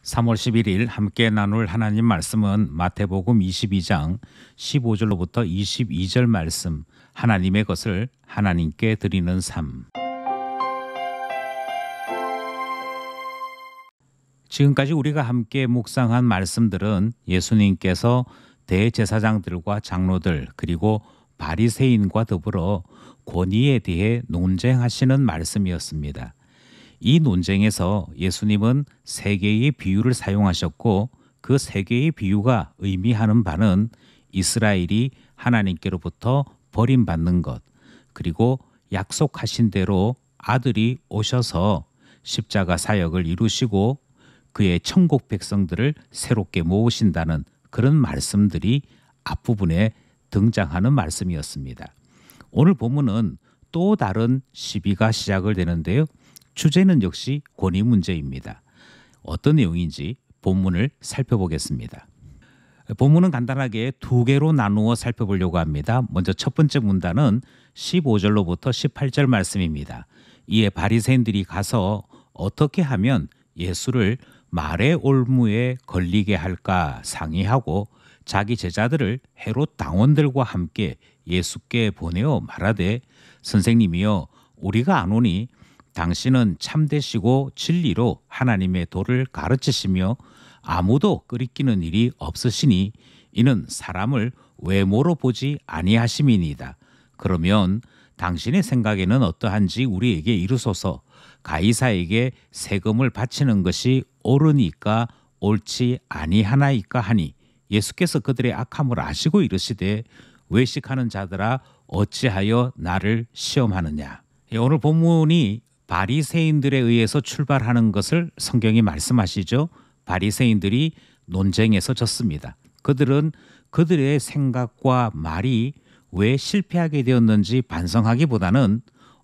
3월 11일 함께 나눌 하나님 말씀은 마태복음 22장 15절로부터 22절 말씀, 하나님의 것을 하나님께 드리는 삶. 지금까지 우리가 함께 묵상한 말씀들은 예수님께서 대제사장들과 장로들 그리고 바리새인과 더불어 권위에 대해 논쟁하시는 말씀이었습니다. 이 논쟁에서 예수님은 세 개의 비유를 사용하셨고, 그 세 개의 비유가 의미하는 바는 이스라엘이 하나님께로부터 버림받는 것, 그리고 약속하신 대로 아들이 오셔서 십자가 사역을 이루시고 그의 천국 백성들을 새롭게 모으신다는 그런 말씀들이 앞부분에 등장하는 말씀이었습니다. 오늘 본문은 또 다른 시비가 시작을 되는데요. 주제는 역시 권위 문제입니다. 어떤 내용인지 본문을 살펴보겠습니다. 본문은 간단하게 두 개로 나누어 살펴보려고 합니다. 먼저 첫 번째 문단은 15절로부터 18절 말씀입니다. 이에 바리새인들이 가서 어떻게 하면 예수를 말의 올무에 걸리게 할까 상의하고 자기 제자들을 헤롯 당원들과 함께 예수께 보내어 말하되, 선생님이여, 우리가 아노니 당신은 참되시고 진리로 하나님의 도를 가르치시며 아무도 끄리끼는 일이 없으시니 이는 사람을 외모로 보지 아니하심이니이다. 그러면 당신의 생각에는 어떠한지 우리에게 이르소서. 가이사에게 세금을 바치는 것이 옳으니까 옳지 아니하나이까 하니, 예수께서 그들의 악함을 아시고 이르시되, 외식하는 자들아 어찌하여 나를 시험하느냐. 오늘 본문이 바리새인들에 의해서 출발하는 것을 성경이 말씀하시죠. 바리새인들이 논쟁에서 졌습니다. 그들은 그들의 생각과 말이 왜 실패하게 되었는지 반성하기보다는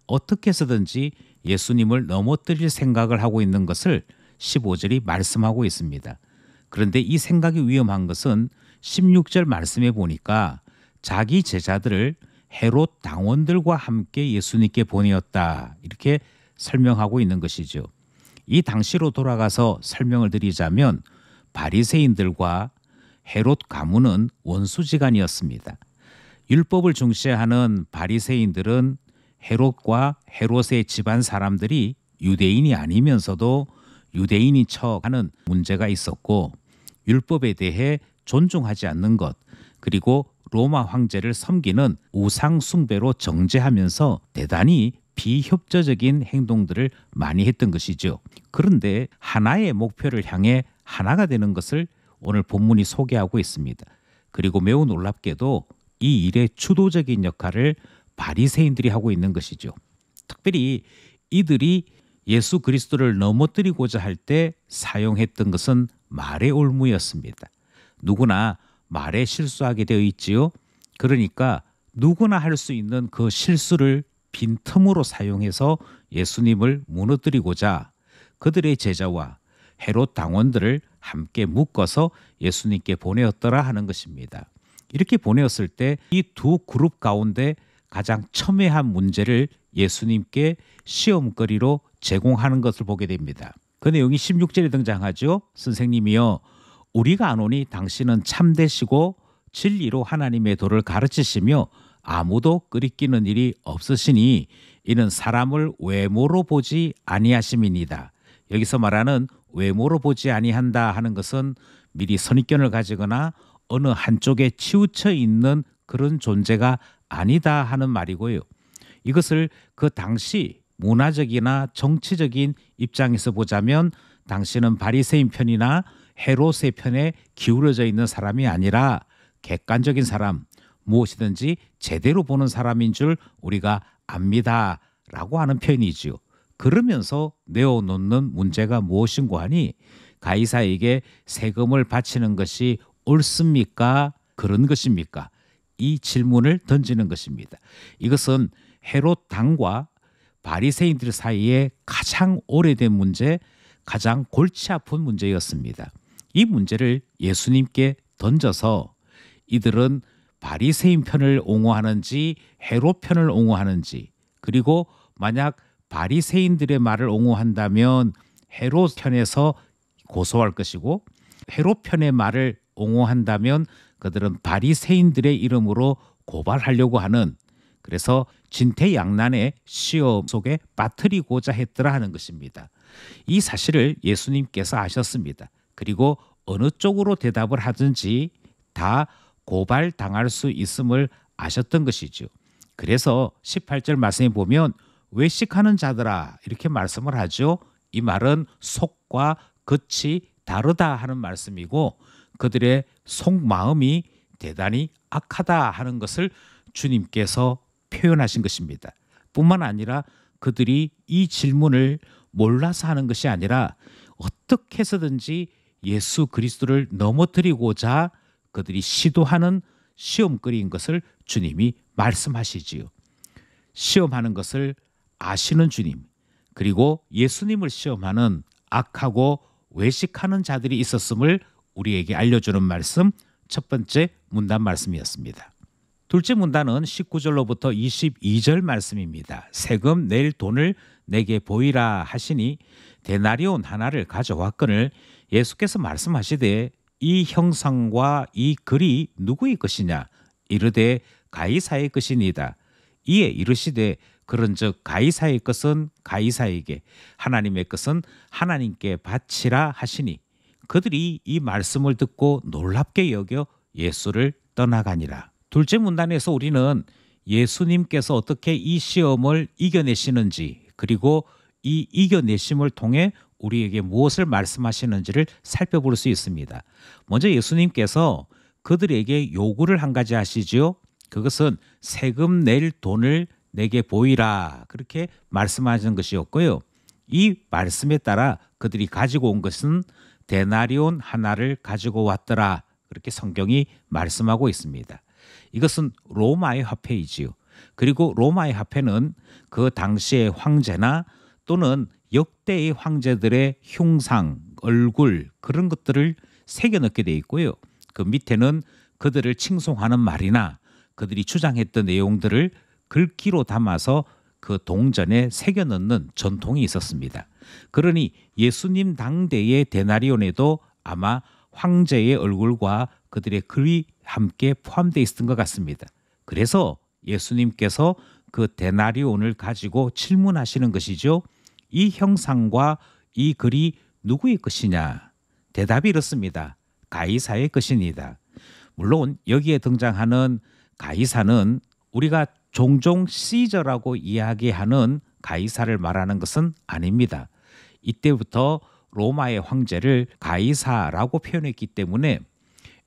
어떻게 해서든지 예수님을 넘어뜨릴 생각을 하고 있는 것을 15절이 말씀하고 있습니다. 그런데 이 생각이 위험한 것은 16절 말씀에 보니까 자기 제자들을 헤롯 당원들과 함께 예수님께 보내었다, 이렇게 설명하고 있는 것이죠. 이 당시로 돌아가서 설명을 드리자면 바리새인들과 헤롯 가문은 원수지간이었습니다. 율법을 중시하는 바리새인들은 헤롯과 헤롯의 집안 사람들이 유대인이 아니면서도 유대인인 척하는 문제가 있었고, 율법에 대해 존중하지 않는 것, 그리고 로마 황제를 섬기는 우상 숭배로 정죄하면서 대단히 비협조적인 행동들을 많이 했던 것이죠. 그런데 하나의 목표를 향해 하나가 되는 것을 오늘 본문이 소개하고 있습니다. 그리고 매우 놀랍게도 이 일의 주도적인 역할을 바리새인들이 하고 있는 것이죠. 특별히 이들이 예수 그리스도를 넘어뜨리고자 할 때 사용했던 것은 말의 올무였습니다. 누구나 말에 실수하게 되어 있지요. 그러니까 누구나 할 수 있는 그 실수를 빈틈으로 사용해서 예수님을 무너뜨리고자 그들의 제자와 헤롯 당원들을 함께 묶어서 예수님께 보내었더라 하는 것입니다. 이렇게 보내었을 때 이 두 그룹 가운데 가장 첨예한 문제를 예수님께 시험거리로 제공하는 것을 보게 됩니다. 그 내용이 16절에 등장하죠. 선생님이여, 우리가 아노니 당신은 참되시고 진리로 하나님의 도를 가르치시며 아무도 끄리끼는 일이 없으시니 이는 사람을 외모로 보지 아니하심이니이다. 여기서 말하는 외모로 보지 아니한다 하는 것은 미리 선입견을 가지거나 어느 한쪽에 치우쳐 있는 그런 존재가 아니다 하는 말이고요. 이것을 그 당시 문화적이나 정치적인 입장에서 보자면 당신은 바리새인 편이나 헤롯의 편에 기울어져 있는 사람이 아니라 객관적인 사람, 무엇이든지 제대로 보는 사람인 줄 우리가 압니다 라고 하는 표현이지요. 그러면서 내어놓는 문제가 무엇인고 하니, 가이사에게 세금을 바치는 것이 옳습니까? 그런 것입니까? 이 질문을 던지는 것입니다. 이것은 헤롯 당과 바리새인들 사이에 가장 오래된 문제, 가장 골치 아픈 문제였습니다. 이 문제를 예수님께 던져서 이들은 바리새인 편을 옹호하는지 헤롯 편을 옹호하는지, 그리고 만약 바리새인들의 말을 옹호한다면 헤롯 편에서 고소할 것이고 헤롯 편의 말을 옹호한다면 그들은 바리새인들의 이름으로 고발하려고 하는, 그래서 진퇴양난의 시험 속에 빠뜨리고자 했더라 하는 것입니다. 이 사실을 예수님께서 아셨습니다. 그리고 어느 쪽으로 대답을 하든지 다 고발당할 수 있음을 아셨던 것이죠. 그래서 18절 말씀에 보면 외식하는 자들아 이렇게 말씀을 하죠. 이 말은 속과 겉이 다르다 하는 말씀이고 그들의 속마음이 대단히 악하다 하는 것을 주님께서 표현하신 것입니다. 뿐만 아니라 그들이 이 질문을 몰라서 하는 것이 아니라 어떻게 해서든지 예수 그리스도를 넘어뜨리고자 그들이 시도하는 시험거리인 것을 주님이 말씀하시지요. 시험하는 것을 아시는 주님, 그리고 예수님을 시험하는 악하고 외식하는 자들이 있었음을 우리에게 알려주는 말씀, 첫 번째 문단 말씀이었습니다. 둘째 문단은 19절로부터 22절 말씀입니다. 세금 낼 돈을 내게 보이라 하시니 데나리온 하나를 가져왔거늘 예수께서 말씀하시되 이 형상과 이 글이 누구의 것이냐 이르되 가이사의 것이니이다. 이에 이르시되 그런즉 가이사의 것은 가이사에게 하나님의 것은 하나님께 바치라 하시니 그들이 이 말씀을 듣고 놀랍게 여겨 예수를 떠나가니라. 둘째 문단에서 우리는 예수님께서 어떻게 이 시험을 이겨내시는지 그리고 이 이겨내심을 통해 우리에게 무엇을 말씀하시는지를 살펴볼 수 있습니다. 먼저 예수님께서 그들에게 요구를 한 가지 하시죠. 그것은 세금 낼 돈을 내게 보이라 그렇게 말씀하시는 것이었고요. 이 말씀에 따라 그들이 가지고 온 것은 데나리온 하나를 가지고 왔더라 그렇게 성경이 말씀하고 있습니다. 이것은 로마의 화폐이지요. 그리고 로마의 화폐는 그 당시의 황제나 또는 역대의 황제들의 흉상, 얼굴 그런 것들을 새겨넣게 돼 있고요. 그 밑에는 그들을 칭송하는 말이나 그들이 주장했던 내용들을 글귀로 담아서 그 동전에 새겨넣는 전통이 있었습니다. 그러니 예수님 당대의 데나리온에도 아마 황제의 얼굴과 그들의 글이 함께 포함되어 있었던 것 같습니다. 그래서 예수님께서 그 데나리온을 가지고 질문하시는 것이죠. 이 형상과 이 글이 누구의 것이냐? 대답이 이렇습니다. 가이사의 것이니다. 물론 여기에 등장하는 가이사는 우리가 종종 시저라고 이야기하는 가이사를 말하는 것은 아닙니다. 이때부터 로마의 황제를 가이사라고 표현했기 때문에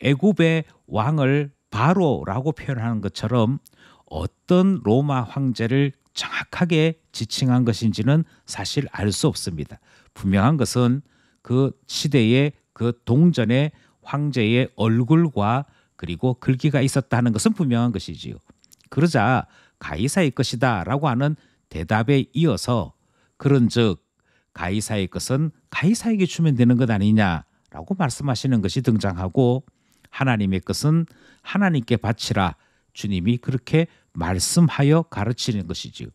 애굽의 왕을 바로라고 표현하는 것처럼 어떤 로마 황제를 정확하게 지칭한 것인지는 사실 알 수 없습니다. 분명한 것은 그 시대에 그 동전에 황제의 얼굴과 그리고 글귀가 있었다는 것은 분명한 것이지요. 그러자 가이사의 것이다 라고 하는 대답에 이어서 그런즉 가이사의 것은 가이사에게 주면 되는 것 아니냐라고 말씀하시는 것이 등장하고 하나님의 것은 하나님께 바치라 주님이 그렇게 말씀하여 가르치는 것이지요.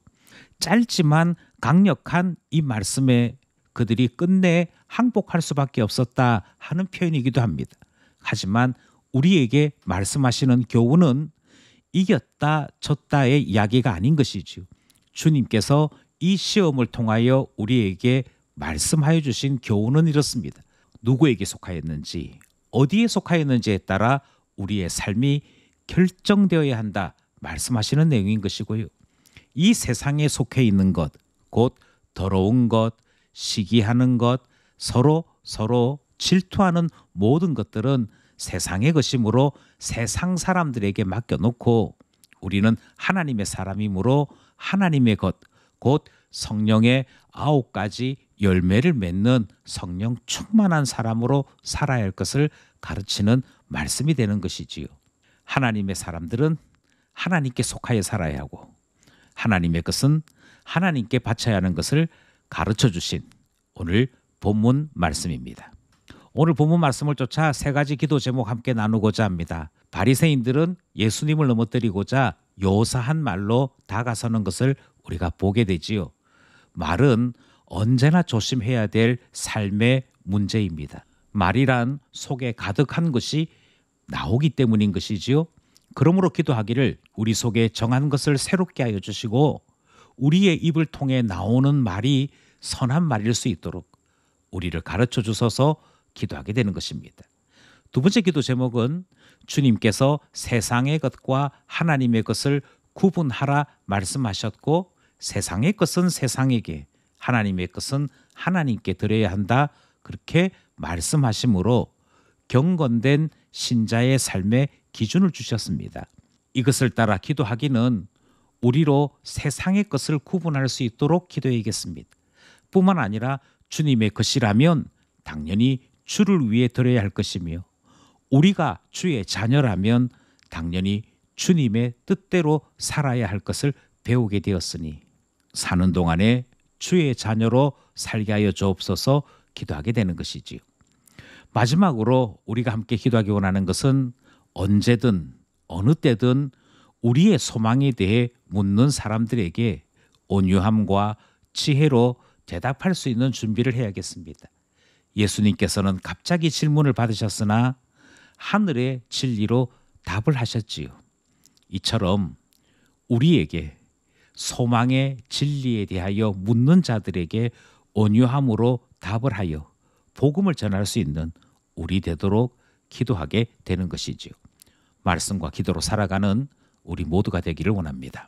짧지만 강력한 이 말씀에 그들이 끝내 항복할 수밖에 없었다 하는 표현이기도 합니다. 하지만 우리에게 말씀하시는 교훈은 이겼다 졌다의 이야기가 아닌 것이지요. 주님께서 이 시험을 통하여 우리에게 말씀하여 주신 교훈은 이렇습니다. 누구에게 속하였는지 어디에 속하였는지에 따라 우리의 삶이 결정되어야 한다 말씀하시는 내용인 것이고요. 이 세상에 속해 있는 것, 곧 더러운 것, 시기하는 것, 서로 질투하는 모든 것들은 세상의 것이므로 세상 사람들에게 맡겨놓고 우리는 하나님의 사람이므로 하나님의 것, 곧 성령의 9가지 열매를 맺는 성령 충만한 사람으로 살아야 할 것을 가르치는 말씀이 되는 것이지요. 하나님의 사람들은 하나님께 속하여 살아야 하고 하나님의 것은 하나님께 바쳐야 하는 것을 가르쳐 주신 오늘 본문 말씀입니다. 오늘 본문 말씀을 쫓아 3가지 기도 제목 함께 나누고자 합니다. 바리새인들은 예수님을 넘어뜨리고자 요사한 말로 다가서는 것을 우리가 보게 되지요. 말은 언제나 조심해야 될 삶의 문제입니다. 말이란 속에 가득한 것이 나오기 때문인 것이지요. 그러므로 기도하기를 우리 속에 정한 것을 새롭게 하여 주시고 우리의 입을 통해 나오는 말이 선한 말일 수 있도록 우리를 가르쳐 주셔서 기도하게 되는 것입니다. 두 번째 기도 제목은 주님께서 세상의 것과 하나님의 것을 구분하라 말씀하셨고 세상의 것은 세상에게 하나님의 것은 하나님께 드려야 한다 그렇게 말씀하심으로 경건된 신자의 삶의 기준을 주셨습니다. 이것을 따라 기도하기는 우리로 세상의 것을 구분할 수 있도록 기도해야겠습니다. 뿐만 아니라 주님의 것이라면 당연히 주를 위해 드려야 할 것이며 우리가 주의 자녀라면 당연히 주님의 뜻대로 살아야 할 것을 배우게 되었으니 사는 동안에 주의 자녀로 살게 하여 주옵소서 기도하게 되는 것이지요. 마지막으로 우리가 함께 기도하기 원하는 것은 언제든 어느 때든 우리의 소망에 대해 묻는 사람들에게 온유함과 지혜로 대답할 수 있는 준비를 해야겠습니다. 예수님께서는 갑자기 질문을 받으셨으나 하늘의 진리로 답을 하셨지요. 이처럼 우리에게 소망의 진리에 대하여 묻는 자들에게 온유함으로 답을 하여 복음을 전할 수 있는 우리 되도록 기도하게 되는 것이지요. 말씀과 기도로 살아가는 우리 모두가 되기를 원합니다.